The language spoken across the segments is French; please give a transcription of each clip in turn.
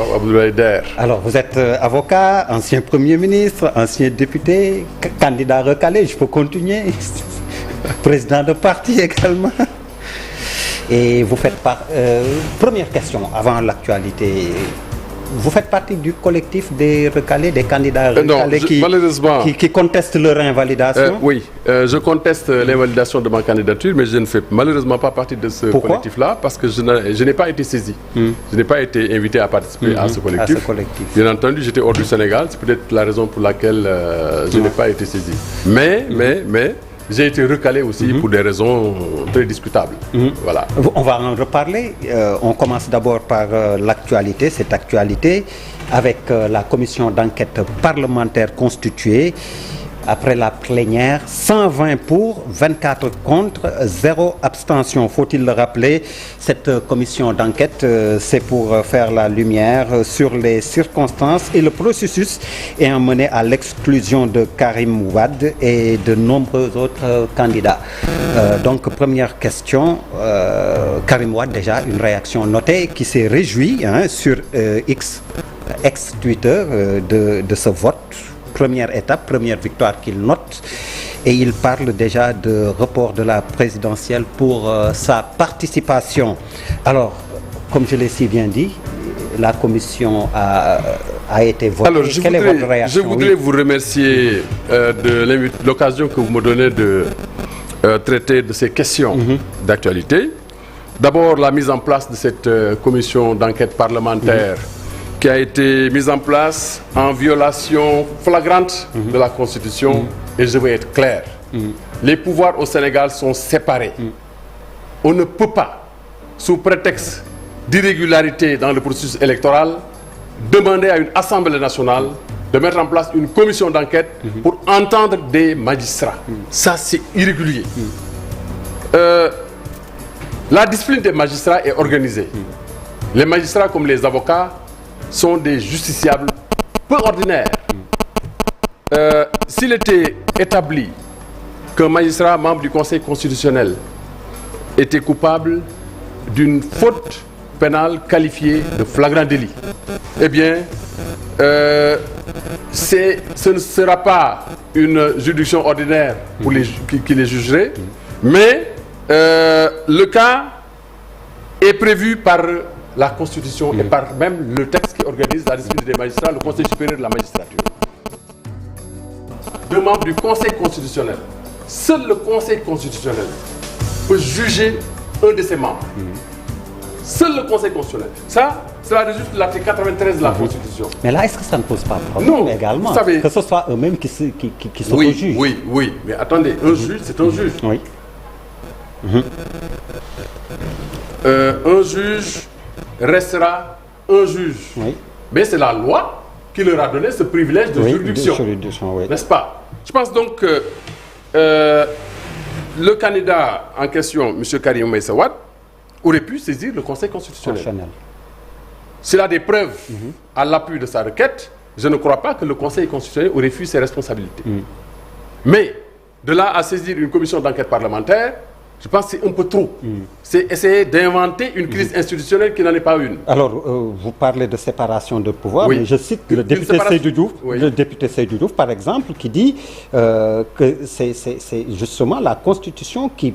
Pape Abdoulaye Der. Alors, vous êtes avocat, ancien Premier ministre, ancien député, candidat recalé, je peux continuer, président de parti également. Et vous faites première question avant l'actualité. Vous faites partie du collectif des recalés, des candidats recalés qui contestent leur invalidation? Oui, je conteste l'invalidation de ma candidature, mais je ne fais malheureusement pas partie de ce collectif-là parce que je n'ai pas été saisi. Je n'ai pas été invité à participer à ce collectif. Bien entendu, j'étais hors du Sénégal, c'est peut-être la raison pour laquelle je n'ai pas été saisi. Mais j'ai été recalé aussi pour des raisons très discutables. Voilà. On va en reparler. On commence d'abord par l'actualité, cette actualité, avec la commission d'enquête parlementaire constituée. Après la plénière, 120 pour, 24 contre, 0 abstention. Faut-il le rappeler, cette commission d'enquête, c'est pour faire la lumière sur les circonstances et le processus ayant mené à l'exclusion de Karim Wade et de nombreux autres candidats. Donc, première question, Karim Wade, déjà, une réaction notée qui s'est réjouie sur ex-Twitter de ce vote. Première étape, première victoire qu'il note, et il parle déjà de report de la présidentielle pour sa participation. Alors, comme je l'ai si bien dit, la commission a été votée. Alors, quelle est votre réaction? Je voudrais vous remercier de l'occasion que vous me donnez de traiter de ces questions d'actualité. D'abord, la mise en place de cette commission d'enquête parlementaire qui a été mise en place en violation flagrante de la Constitution. Et je veux être clair. Les pouvoirs au Sénégal sont séparés. On ne peut pas, sous prétexte d'irrégularité dans le processus électoral, demander à une Assemblée nationale de mettre en place une commission d'enquête pour entendre des magistrats. Ça, c'est irrégulier. La discipline des magistrats est organisée. Les magistrats, comme les avocats, sont des justiciables peu ordinaires. S'il était établi qu'un magistrat membre du Conseil constitutionnel était coupable d'une faute pénale qualifiée de flagrant délit, eh bien, ce ne sera pas une juridiction ordinaire pour qui les jugerait, mais le cas est prévu par la Constitution et par même le texte qui organise la discipline des magistrats, le Conseil supérieur de la magistrature. Deux membres du Conseil constitutionnel. Seul le Conseil constitutionnel peut juger un de ses membres. Seul le Conseil constitutionnel. Ça, cela résulte de l'article 93 de la Constitution. Mais là, est-ce que ça ne pose pas de problème également? Vous savez, que ce soit eux-mêmes qui s'auto-jugent. Oui, mais attendez, un juge, c'est un juge. Oui. Un juge restera un juge. Mais c'est la loi qui leur a donné ce privilège de juridiction. N'est-ce pas? Je pense donc que le candidat en question, M. Karim Meïssa Wade, aurait pu saisir le Conseil constitutionnel. S'il a des preuves à l'appui de sa requête, je ne crois pas que le Conseil constitutionnel aurait fui ses responsabilités. Mais de là à saisir une commission d'enquête parlementaire, je pense que c'est un peu trop. C'est essayer d'inventer une crise institutionnelle qui n'en est pas une. Alors, vous parlez de séparation de pouvoir, mais je cite le député Seydou Diouf, par exemple, qui dit que c'est justement la Constitution qui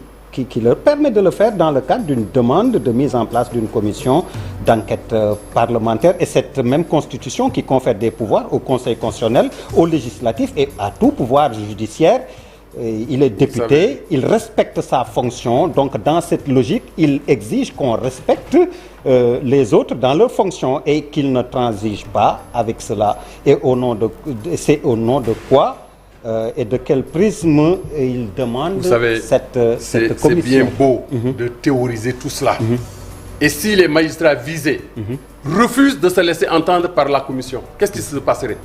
leur permet de le faire dans le cadre d'une demande de mise en place d'une commission d'enquête parlementaire. Et cette même Constitution qui confère des pouvoirs au Conseil constitutionnel, au législatif et à tout pouvoir judiciaire. Il est député, il respecte sa fonction, donc dans cette logique, il exige qu'on respecte les autres dans leur fonction et qu'ils ne transigent pas avec cela. Et c'est au nom de quoi et de quel prisme il demande cette commission. C'est bien beau de théoriser tout cela. Et si les magistrats visés refusent de se laisser entendre par la commission, qu'est-ce qui se passerait?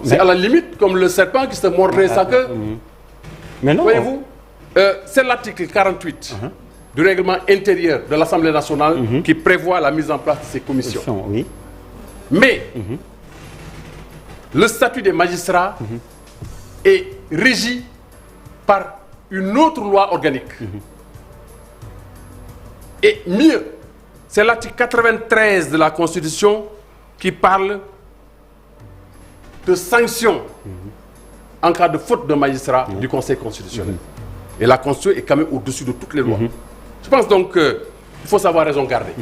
C'est à la limite comme le serpent qui se mordrait sa queue. Mais non. Voyez-vous, c'est l'article 48 du règlement intérieur de l'Assemblée nationale qui prévoit la mise en place de ces commissions. Mais le statut des magistrats est régi par une autre loi organique. Et mieux, c'est l'article 93 de la Constitution qui parle de sanctions en cas de faute d'un magistrat du Conseil constitutionnel. Et la Constitution est quand même au-dessus de toutes les lois. Je pense donc qu'il faut savoir raison garder.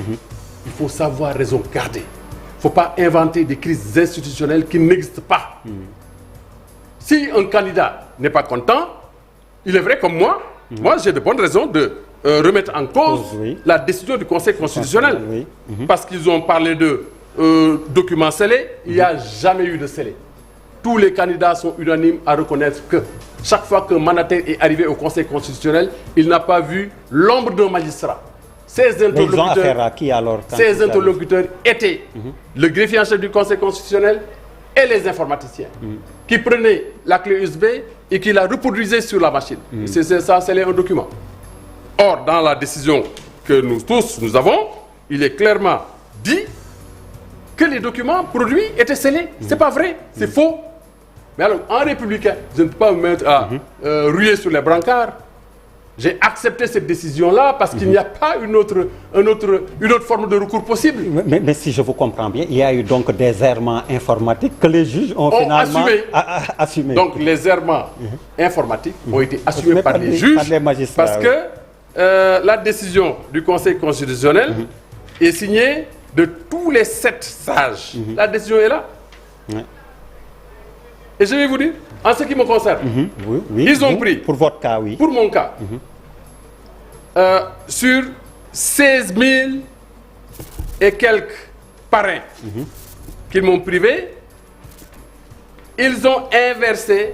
Il faut savoir raison garder. Il ne faut pas inventer des crises institutionnelles qui n'existent pas. Si un candidat n'est pas content, il est vrai comme moi, j'ai de bonnes raisons de remettre en cause la décision du Conseil constitutionnel. Parce qu'ils ont parlé de documents scellés, il n'y a jamais eu de scellé. Tous les candidats sont unanimes à reconnaître que chaque fois qu'un mandataire est arrivé au Conseil constitutionnel, il n'a pas vu l'ombre d'un magistrat. Ces interlocuteurs étaient le greffier en chef du Conseil constitutionnel et les informaticiens qui prenaient la clé USB et qui la reproduisaient sur la machine. C'est ça, c'est un document. Or, dans la décision que nous tous nous avons, il est clairement dit que les documents produits étaient scellés. C'est pas vrai, c'est faux. Mais alors, en républicain, je ne peux pas me mettre à ruer sur les brancards. J'ai accepté cette décision-là parce qu'il n'y a pas une autre forme de recours possible. Mais si je vous comprends bien, il y a eu donc des errements informatiques que les juges ont finalement assumés. Donc les errements informatiques ont été assumés par les juges, par les magistrats, parce que la décision du Conseil constitutionnel est signée de tous les 7 sages. La décision est là. Et je vais vous dire, en ce qui me concerne, ils ont pris, pour votre cas, pour mon cas, sur 16 000 et quelques parrains qu'ils m'ont privé, ils ont inversé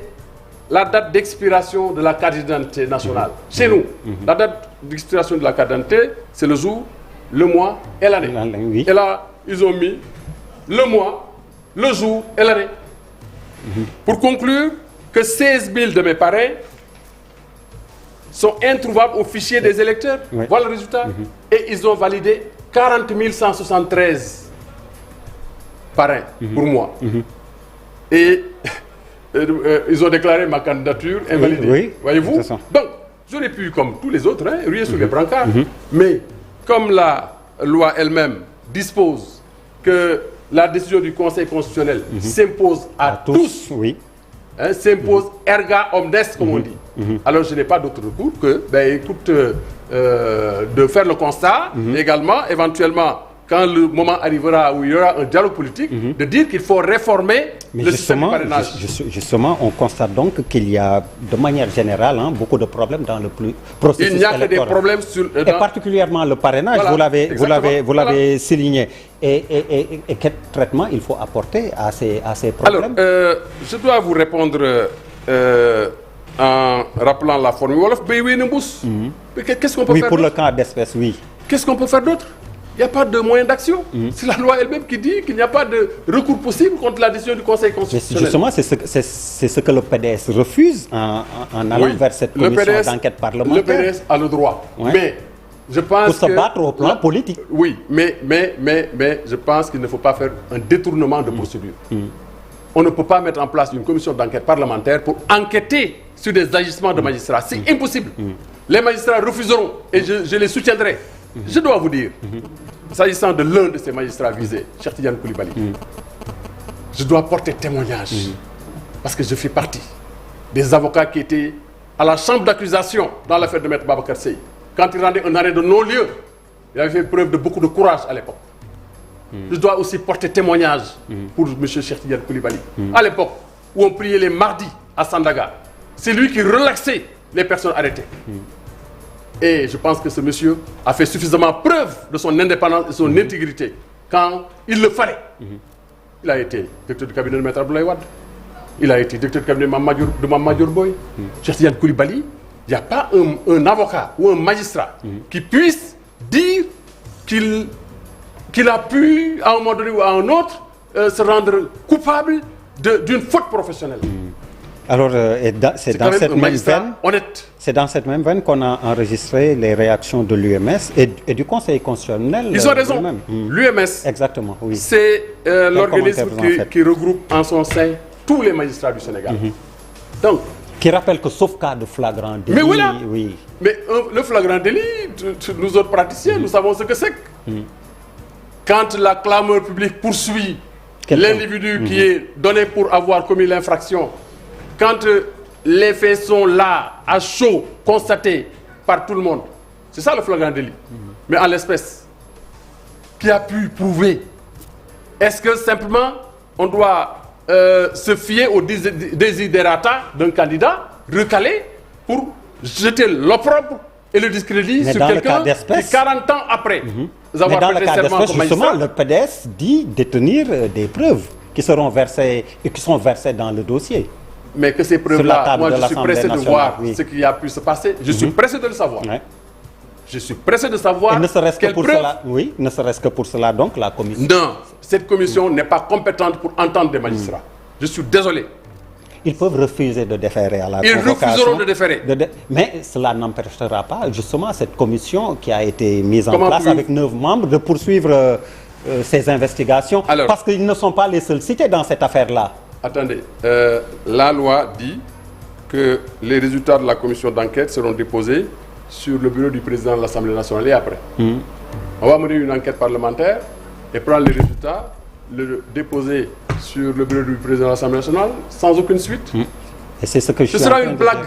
la date d'expiration de la carte d'identité nationale. Chez nous, la date d'expiration de la carte d'identité, c'est le jour, le mois et l'année. Et là, ils ont mis le mois, le jour et l'année. Pour conclure que 16 000 de mes parrains sont introuvables au fichier des électeurs. Voilà le résultat. Et ils ont validé 40 173 parrains pour moi. Et ils ont déclaré ma candidature invalidée. Voyez-vous? Donc, j'aurais pu, comme tous les autres, ruer sur les brancards. Mais comme la loi elle-même dispose que la décision du Conseil constitutionnel s'impose à tous, s'impose erga omnes, comme on dit. Alors je n'ai pas d'autre recours que, de faire le constat, également, éventuellement, quand le moment arrivera où il y aura un dialogue politique, de dire qu'il faut réformer le système du parrainage. Justement, on constate donc qu'il y a, de manière générale, beaucoup de problèmes dans le processus électoral. Il n'y a que des problèmes sur... Et particulièrement le parrainage, voilà, vous l'avez souligné. Et quel traitement il faut apporter à ces problèmes? Alors, je dois vous répondre en rappelant la formule Wolof. Qu'est-ce qu'on peut faire? Oui, pour le cas d'espèce, oui. Qu'est-ce qu'on peut faire d'autre? Il n'y a pas de moyen d'action. C'est la loi elle-même qui dit qu'il n'y a pas de recours possible contre la décision du Conseil constitutionnel. Justement, c'est ce que le PDS refuse en allant vers cette commission d'enquête parlementaire. Le PDS a le droit. Mais je pense pour se battre au plan politique. Oui, mais je pense qu'il ne faut pas faire un détournement de procédure. On ne peut pas mettre en place une commission d'enquête parlementaire pour enquêter sur des agissements de magistrats. C'est impossible. Les magistrats refuseront et je les soutiendrai. Je dois vous dire, s'agissant de l'un de ces magistrats visés, Cheikh Tidiane Coulibaly, je dois porter témoignage parce que je fais partie des avocats qui étaient à la chambre d'accusation dans l'affaire de Maître Babacar Seye. Quand il rendait un arrêt de non-lieu, il avait fait preuve de beaucoup de courage à l'époque. Je dois aussi porter témoignage pour M. Cheikh Tidiane Coulibaly. À l'époque où on priait les mardis à Sandaga, c'est lui qui relaxait les personnes arrêtées. Et je pense que ce monsieur a fait suffisamment preuve de son indépendance et son intégrité quand il le fallait. Il a été directeur du cabinet de Maître Abdoulaye Wade. Il a été directeur du cabinet de Mame Madior Boye. Cheikh Tidiane Coulibaly, il n'y a pas un avocat ou un magistrat qui puisse dire qu'il a pu, à un moment donné ou à un autre, se rendre coupable d'une faute professionnelle. Alors, c'est dans cette même veine qu'on a enregistré les réactions de l'UMS et du Conseil constitutionnel. Ils ont raison. L'UMS, exactement, oui. C'est l'organisme qui regroupe en son sein tous les magistrats du Sénégal. Donc, qui rappelle que sauf cas de flagrant délit... Mais voilà. Oui. Mais le flagrant délit, nous autres praticiens, nous savons ce que c'est. Quand la clameur publique poursuit l'individu qui est donné pour avoir commis l'infraction, quand les faits sont là, à chaud, constatés par tout le monde, c'est ça le flagrant délit. Mais en l'espèce, qui a pu prouver? Est-ce que simplement on doit se fier aux desiderata d'un candidat recalé pour jeter l'opprobre et le discrédit sur quelqu'un qui 40 ans après avoir prêté serment comme magistrat? Justement, le PDS dit détenir des preuves qui seront versées et qui sont versées dans le dossier. Mais que ces preuves-là, moi je suis pressé de voir ce qui a pu se passer. Je suis pressé de le savoir. Je suis pressé de savoir quelles preuves... Oui, ne serait-ce que pour cela, donc, la commission... Non, cette commission n'est pas compétente pour entendre des magistrats. Je suis désolé. Ils peuvent refuser de déférer à la convocation. Ils refuseront de déférer. Mais cela n'empêchera pas, justement, cette commission qui a été mise en place avec 9 membres de poursuivre ces investigations. Alors, parce qu'ils ne sont pas les seuls cités dans cette affaire-là. Attendez, la loi dit que les résultats de la commission d'enquête seront déposés sur le bureau du président de l'Assemblée nationale et après. On va mener une enquête parlementaire et prendre les résultats, le déposer sur le bureau du président de l'Assemblée nationale sans aucune suite. Et c'est ce que je Ce sera une blague.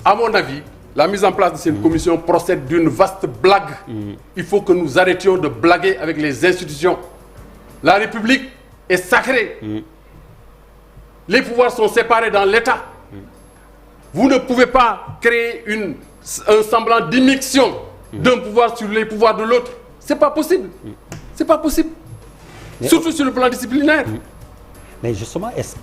À mon avis, la mise en place de cette commission procède d'une vaste blague. Il faut que nous arrêtions de blaguer avec les institutions. La République est sacrée. Les pouvoirs sont séparés dans l'État. Vous ne pouvez pas créer un semblant d'immixtion d'un pouvoir sur les pouvoirs de l'autre. C'est pas possible. C'est pas possible. Surtout sur le plan disciplinaire. Mais justement, est-ce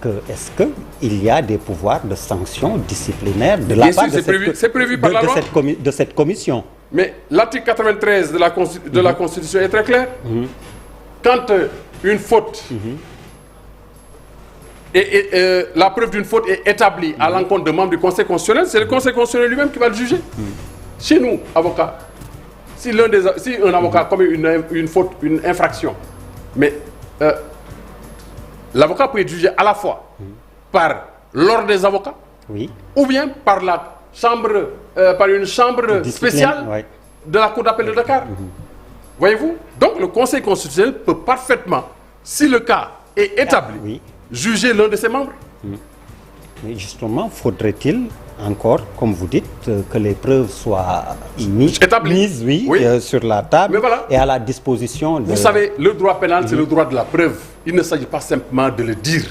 que il y a des pouvoirs de sanction disciplinaire de la part de cette commission? Mais l'article 93 de la Constitution est très clair. Quand une faute et la preuve d'une faute est établie à l'encontre de membres du Conseil constitutionnel, c'est le Conseil constitutionnel lui-même qui va le juger. Chez nous, avocats, si un avocat commet une faute, une infraction, mais l'avocat peut être jugé à la fois par l'ordre des avocats, ou bien par la chambre, par une chambre spéciale de la Cour d'appel de Dakar. Voyez-vous? Donc le Conseil constitutionnel peut parfaitement, si le cas est établi, juger l'un de ses membres. Mais justement, faudrait-il encore, comme vous dites, que les preuves soient mises sur la table et à la disposition de... Vous savez, le droit pénal, c'est le droit de la preuve. Il ne s'agit pas simplement de le dire,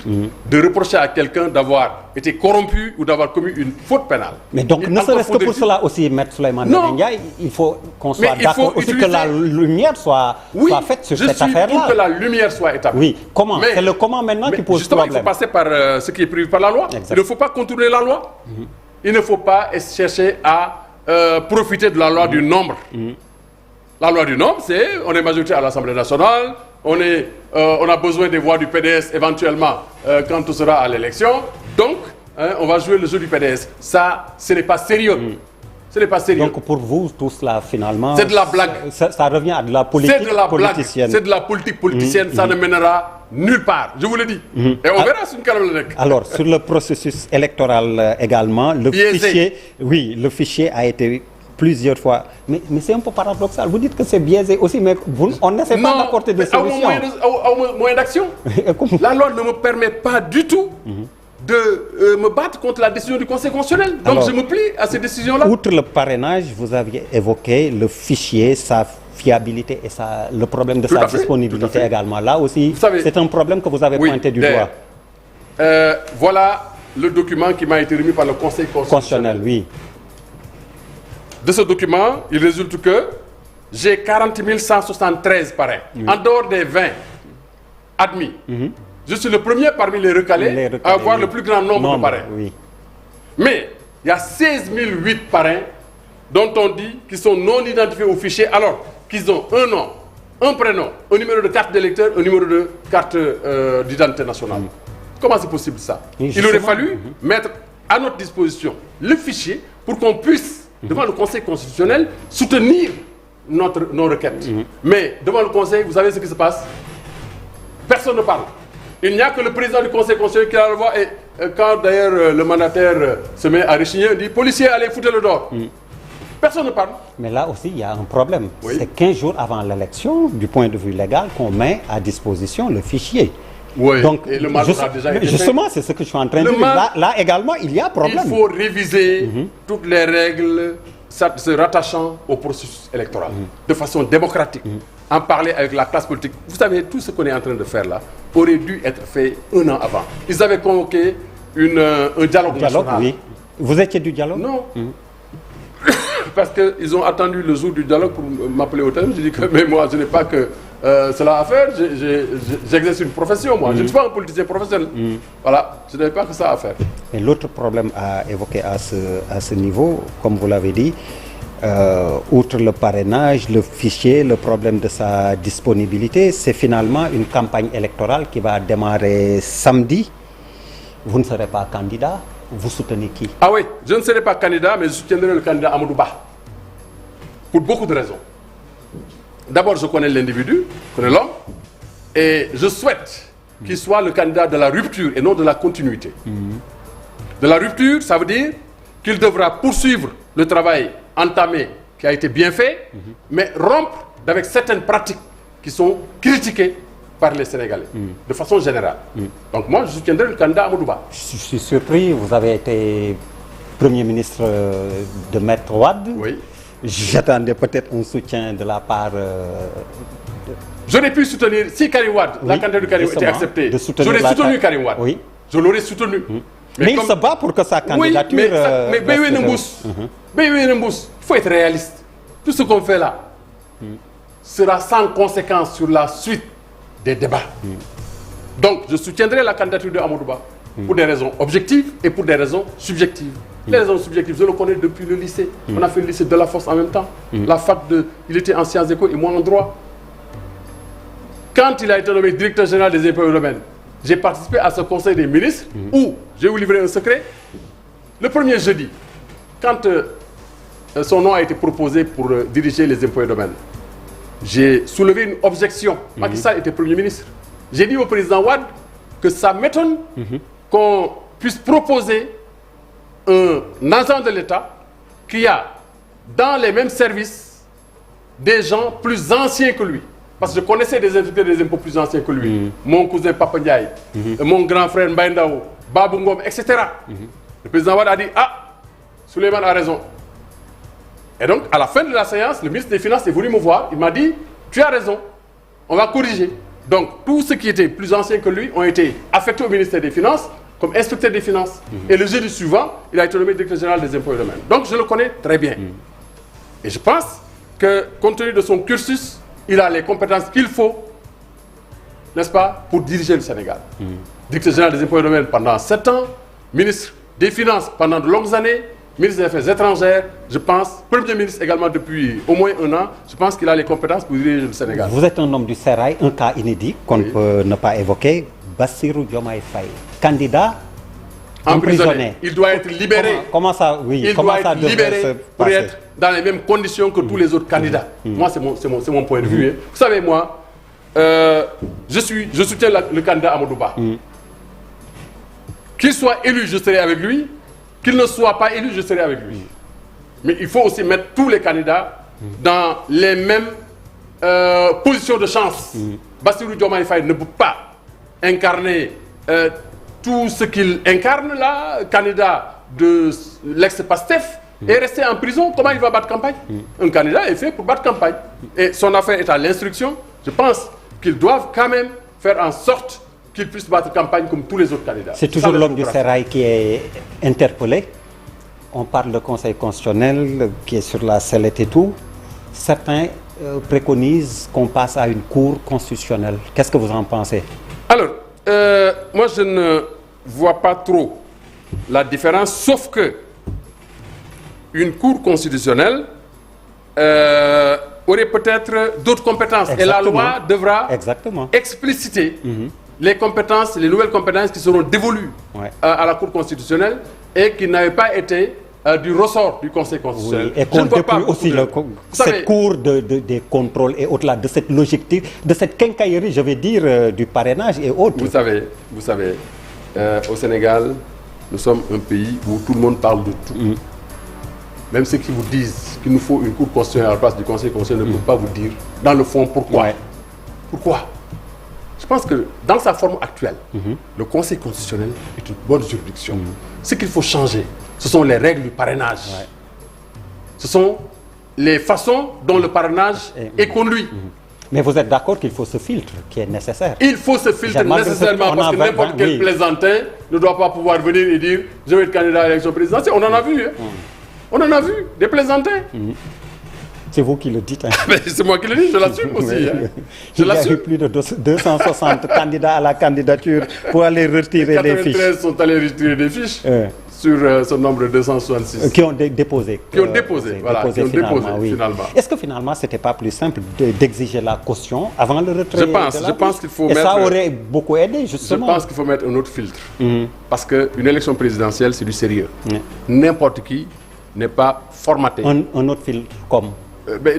de reprocher à quelqu'un d'avoir été corrompu ou d'avoir commis une faute pénale. Mais donc, ne serait-ce que pour cela aussi, Maître Souleymane Ndiaye, il faut qu'on soit d'accord aussi que la lumière soit faite sur cette affaire-là. Oui, pour que la lumière soit établie. Oui, comment? C'est le comment maintenant qui pose justement, problème. Il faut passer par ce qui est prévu par la loi. Il ne faut pas contourner la loi. Il ne faut pas chercher à profiter de la loi du nombre. La loi du nombre, c'est on est majoritaire à l'Assemblée nationale, on a besoin des voix du PDS éventuellement quand on sera à l'élection. Donc, on va jouer le jeu du PDS. Ça, ce n'est pas sérieux. Ce n'est pas sérieux. Donc pour vous, tout cela, finalement... C'est de la blague. Ça revient à de la politique politicienne. C'est de la politique politicienne. Ça ne mènera nulle part. Je vous le dis. Et on verra sur une calme. Alors, sur le processus électoral également, le fichier a été plusieurs fois... Mais c'est un peu paradoxal. Vous dites que c'est biaisé aussi, mais on n'essaie pas d'apporter de solution. Moyen d'action. La loi ne me permet pas du tout de me battre contre la décision du Conseil constitutionnel. Donc je me plie à ces décisions-là. Outre le parrainage, vous aviez évoqué le fichier, sa fiabilité et le problème de sa disponibilité également. Là aussi, c'est un problème que vous avez pointé du doigt. Voilà le document qui m'a été remis par le Conseil constitutionnel. De ce document, il résulte que j'ai 40 173 parrains. En dehors des 20 admis. Je suis le premier parmi les recalés à avoir le plus grand nombre de parrains. Mais il y a 16 008 parrains dont on dit qu'ils sont non identifiés au fichier alors qu'ils ont un nom, un prénom, un numéro de carte d'électeur, un numéro de carte d'identité nationale. Comment c'est possible ça? Il aurait fallu mettre à notre disposition le fichier pour qu'on puisse, devant le Conseil constitutionnel, soutenir nos requêtes. Mais devant le Conseil, vous savez ce qui se passe? Personne ne parle. Il n'y a que le président du Conseil constitutionnel qui a le voix. Et quand d'ailleurs le mandataire se met à rechigner, il dit « Policiers, allez foutre le dehors ». Personne ne parle. Mais là aussi, il y a un problème. Oui. C'est 15 jours avant l'élection, du point de vue légal, qu'on met à disposition le fichier. Oui, donc, et le mal a déjà été justement, fait. c'est ce que je suis en train de dire. Là également, il y a problème. Il faut réviser toutes les règles se rattachant au processus électoral de façon démocratique. En parler avec la classe politique. Vous savez, tout ce qu'on est en train de faire là aurait dû être fait 1 an avant. Ils avaient convoqué un dialogue national. Oui. Vous étiez du dialogue? Non. Parce qu'ils ont attendu le jour du dialogue pour m'appeler au téléphone. J'ai dit que mais moi, je n'ai pas que cela à faire. J'exerce une profession, moi. Je ne suis pas un politicien professionnel. Voilà, je n'ai pas que ça à faire. Et l'autre problème à évoquer à ce niveau, comme vous l'avez dit, outre le parrainage, le fichier, le problème de sa disponibilité, c'est finalement une campagne électorale qui va démarrer samedi. Vous ne serez pas candidat. Vous soutenez qui? Ah oui, je ne serai pas candidat, mais je soutiendrai le candidat Amadou Ba. Pour beaucoup de raisons. D'abord, je connais l'individu, je connais l'homme, et je souhaite qu'il soit le candidat de la rupture et non de la continuité. De la rupture, ça veut dire qu'il devra poursuivre le travail entamé, qui a été bien fait, mais rompre avec certaines pratiques qui sont critiquées par les Sénégalais, de façon générale. Donc moi, je soutiendrai le candidat Amadou Ba. Je suis surpris, vous avez été Premier ministre de Maître Wade. Oui. J'attendais peut-être un soutien de la part... J'aurais pu soutenir, si Karim Wade, la candidature de Karim Wade était acceptée, j'aurais soutenu Karim Wade. Oui. Je l'aurais soutenu. Mais il se bat pour que sa candidature... Oui, mais il faut être réaliste. Tout ce qu'on fait là sera sans conséquence sur la suite des débats. Donc, je soutiendrai la candidature de Amadou Ba pour des raisons objectives et pour des raisons subjectives. Les raisons subjectives, je le connais depuis le lycée. On a fait le lycée de la Force en même temps. La fac il était en sciences éco et moi en droit. Quand il a été nommé directeur général des impôts et domaines, j'ai participé à ce conseil des ministres où, je vais vous livrer un secret, le premier jeudi, quand son nom a été proposé pour diriger les impôts et domaines, j'ai soulevé une objection. Macky Sall était Premier ministre. J'ai dit au président Wade que ça m'étonne qu'on puisse proposer un agent de l'État qui a dans les mêmes services des gens plus anciens que lui. Parce que je connaissais des inspecteurs des impôts plus anciens que lui. Mon cousin Papa Ndiaye, mon grand frère Mbaye Ndao, Babou Ngom, etc. Le président Wade a dit « Ah, Souleymane a raison ». Et donc, à la fin de la séance, le ministre des Finances est venu me voir. Il m'a dit « Tu as raison, on va corriger ». Donc, tous ceux qui étaient plus anciens que lui ont été affectés au ministère des Finances comme inspecteur des Finances. Et le jeudi suivant, il a été nommé directeur général des impôts et domaines. Donc, je le connais très bien. Et je pense que, compte tenu de son cursus, il a les compétences qu'il faut, n'est-ce pas, pour diriger le Sénégal. Directeur général des impôts et domaines pendant 7 ans, ministre des Finances pendant de longues années, ministre des Affaires étrangères, je pense, Premier ministre également depuis au moins 1 an, je pense qu'il a les compétences pour diriger le Sénégal. Vous êtes un homme du Sérail, un cas inédit qu'on ne peut ne pas évoquer, Bassirou Diomaye Faye, candidat emprisonné. Il doit être libéré. Comment ça, oui, il doit être libéré pour être dans les mêmes conditions que tous les autres candidats. Moi, c'est mon point de vue. Vous savez, moi, je soutiens le candidat Amadou Ba. Qu'il soit élu, je serai avec lui. Qu'il ne soit pas élu, je serai avec lui. Mais il faut aussi mettre tous les candidats dans les mêmes positions de chance. Bassirou Diomaye Faye ne peut pas incarner tout ce qu'il incarne là, candidat de l'ex-Pastef, et rester en prison. Comment il va battre campagne? Un candidat est fait pour battre campagne. Et son affaire est à l'instruction. Je pense qu'ils doivent quand même faire en sorte qu'il puisse battre campagne comme tous les autres candidats. C'est toujours l'homme du Sérail qui est interpellé. On parle de Conseil constitutionnel qui est sur la sellette et tout. Certains préconisent qu'on passe à une cour constitutionnelle. Qu'est-ce que vous en pensez? Alors, moi je ne vois pas trop la différence, sauf que une cour constitutionnelle aurait peut-être d'autres compétences. Exactement. Et la loi devra expliciter les compétences, les nouvelles compétences qui seront dévolues à la Cour constitutionnelle et qui n'avaient pas été du ressort du Conseil constitutionnel. Oui, et qu'on déploie aussi cette cour des contrôles et au-delà de cette logique, de cette quincaillerie, je vais dire, du parrainage et autres. Vous savez, au Sénégal, nous sommes un pays où tout le monde parle de tout. même ceux qui vous disent qu'il nous faut une cour constitutionnelle à la place du Conseil constitutionnel ne peuvent pas vous dire, dans le fond, pourquoi. Ouais. Pourquoi? Je pense que dans sa forme actuelle, le Conseil constitutionnel est une bonne juridiction. Ce qu'il faut changer, ce sont les règles du parrainage. Ouais. Ce sont les façons dont le parrainage est conduit. Mais vous êtes d'accord qu'il faut ce filtre qui est nécessaire? Il faut ce filtre nécessairement parce que n'importe quel plaisantin ne doit pas pouvoir venir et dire « je vais être candidat à l'élection présidentielle ». On en a vu. Hein. On en a vu, des plaisantins. C'est vous qui le dites. Hein. C'est moi qui le dis, je l'assume aussi. Hein. Il y a eu plus de 260 candidats à la candidature pour aller retirer les fiches. 93 sont allés retirer des fiches sur ce nombre de 266. Qui ont déposé. Qui ont déposé, voilà. Qui ont déposé, finalement. Est-ce que finalement, ce n'était pas plus simple d'exiger la caution avant le retrait? Je pense qu'il faut mettre... Et ça aurait beaucoup aidé, justement. Je pense qu'il faut mettre un autre filtre. Parce qu'une élection présidentielle, c'est du sérieux. N'importe qui n'est pas formaté. Un autre filtre comme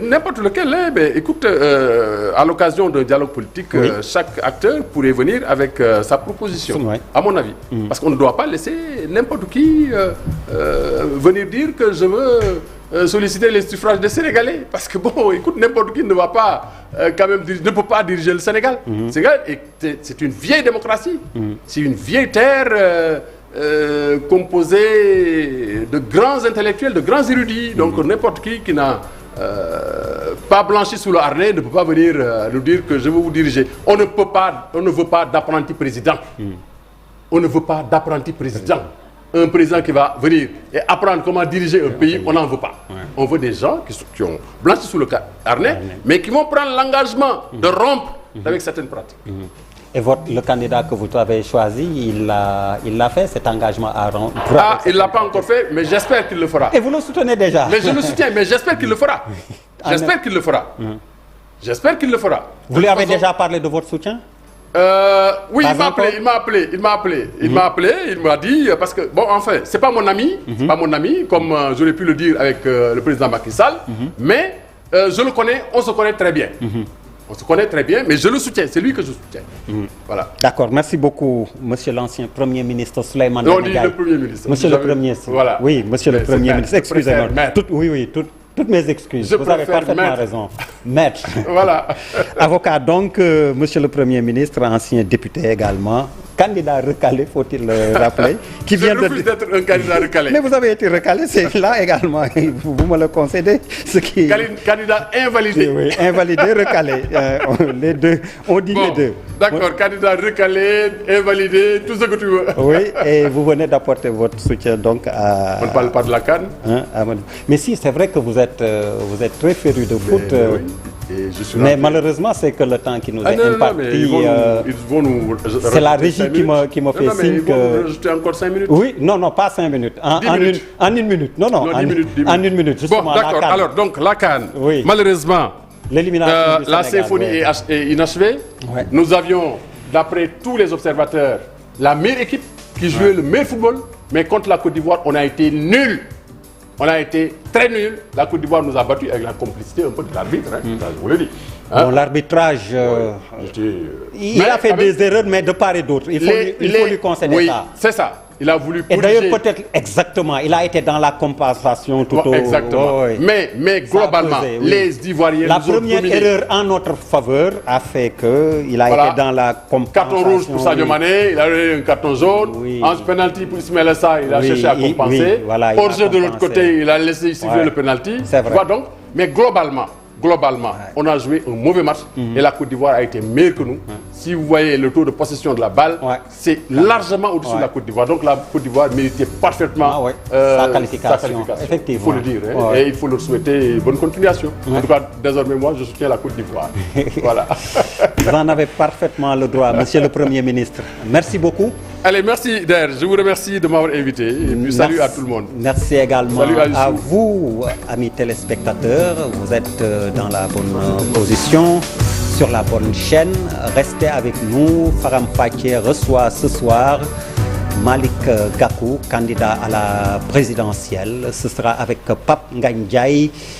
n'importe lequel. Hein, écoute, à l'occasion d'un dialogue politique, chaque acteur pourrait venir avec sa proposition, à mon avis. Parce qu'on ne doit pas laisser n'importe qui venir dire que je veux solliciter les suffrages des Sénégalais. Parce que bon, écoute, n'importe qui ne va pas quand même ne peut pas diriger le Sénégal. C'est une vieille démocratie. C'est une vieille terre composée de grands intellectuels, de grands érudits. Donc n'importe qui n'a pas blanchi sous le harnais ne peut pas venir nous dire que je veux vous diriger. On ne veut pas d'apprenti président. On ne veut pas d'apprenti président. Un président qui va venir et apprendre comment diriger un pays, on n'en veut pas. On veut des gens qui ont blanchi sous le harnais, mais qui vont prendre l'engagement de rompre avec certaines pratiques. Et le candidat que vous avez choisi, il l'a fait, cet engagement à rompre? Il ne l'a pas encore fait, mais j'espère qu'il le fera. Et vous le soutenez déjà? Mais je le soutiens, mais j'espère qu'il le fera. J'espère qu'il le fera. J'espère qu'il le fera. Vous lui avez déjà parlé de votre soutien? Oui, il m'a appelé, il m'a dit, parce que, bon, enfin, c'est pas mon ami, comme j'aurais pu le dire avec le président Macky Sall, mais je le connais, on se connaît très bien. On se connaît très bien, mais je le soutiens, c'est lui que je soutiens. Voilà. D'accord, merci beaucoup, monsieur l'ancien Premier ministre Souleymane Ndéné Ndiaye. Non, le Premier ministre. Monsieur le Premier, voilà. Oui, monsieur le Premier ministre, excusez-moi. Toutes mes excuses, vous avez parfaitement raison. Maître. Voilà. Avocat, donc, monsieur le Premier ministre, ancien député également, candidat recalé, faut-il le rappeler. Qui vient de refuse d'être un candidat recalé. Mais vous avez été recalé, c'est là également, vous me le concédez. Candidat invalidé. Oui, invalidé, recalé. Les deux, on dit les deux. D'accord, candidat recalé, invalidé, tout ce que tu veux. Oui, et vous venez d'apporter votre soutien donc à... On ne parle pas de la CAN. Mais si, c'est vrai que vous êtes très féru de foot. Mais malheureusement, c'est que le temps qui nous est imparti. C'est la régie qui me fait signe que... Ils vont rajouter encore 5 minutes. Oui, non, pas 5 minutes. En une minute. Non, en une minute. Bon, d'accord. Alors, donc, la CAN, malheureusement, la symphonie est inachevée. Nous avions, d'après tous les observateurs, la meilleure équipe qui jouait le meilleur football, mais contre la Côte d'Ivoire, on a été nuls. On a été très nuls. La Côte d'Ivoire nous a battus avec la complicité un peu de l'arbitre, je vous le dis. Bon, l'arbitrage, il a fait des erreurs, mais de part et d'autre. Il faut lui concéder ça. C'est ça. Il a voulu corriger. Et d'ailleurs, peut-être exactement, il a été dans la compensation tout au long. Exactement. Mais globalement, les Ivoiriens la première erreur en notre faveur a fait qu'il a été dans la compensation. Carton rouge pour Sadio Mané, il a eu un carton jaune. En penalty pour Ismaël Sarr, il a cherché à compenser. Hors jeu de l'autre côté, il a laissé siffler le penalty. C'est vrai. Donc, mais globalement, on a joué un mauvais match et la Côte d'Ivoire a été meilleure que nous. Si vous voyez le taux de possession de la balle, c'est largement au-dessus de la Côte d'Ivoire. Donc la Côte d'Ivoire méritait parfaitement sa qualification. Effectivement. Il faut le dire. Et il faut leur souhaiter bonne continuation. En tout cas, désormais, moi, je soutiens la Côte d'Ivoire. Voilà. Vous en avez parfaitement le droit, monsieur le Premier ministre. Merci beaucoup. Allez, merci Der. Je vous remercie de m'avoir invité. Et puis salut à tout le monde. Merci également à vous, amis téléspectateurs. Vous êtes dans la bonne position, sur la bonne chaîne. Restez avec nous. Faram Fakye reçoit ce soir Malick Gakou, candidat à la présidentielle. Ce sera avec Pape Ngagne Ndiaye.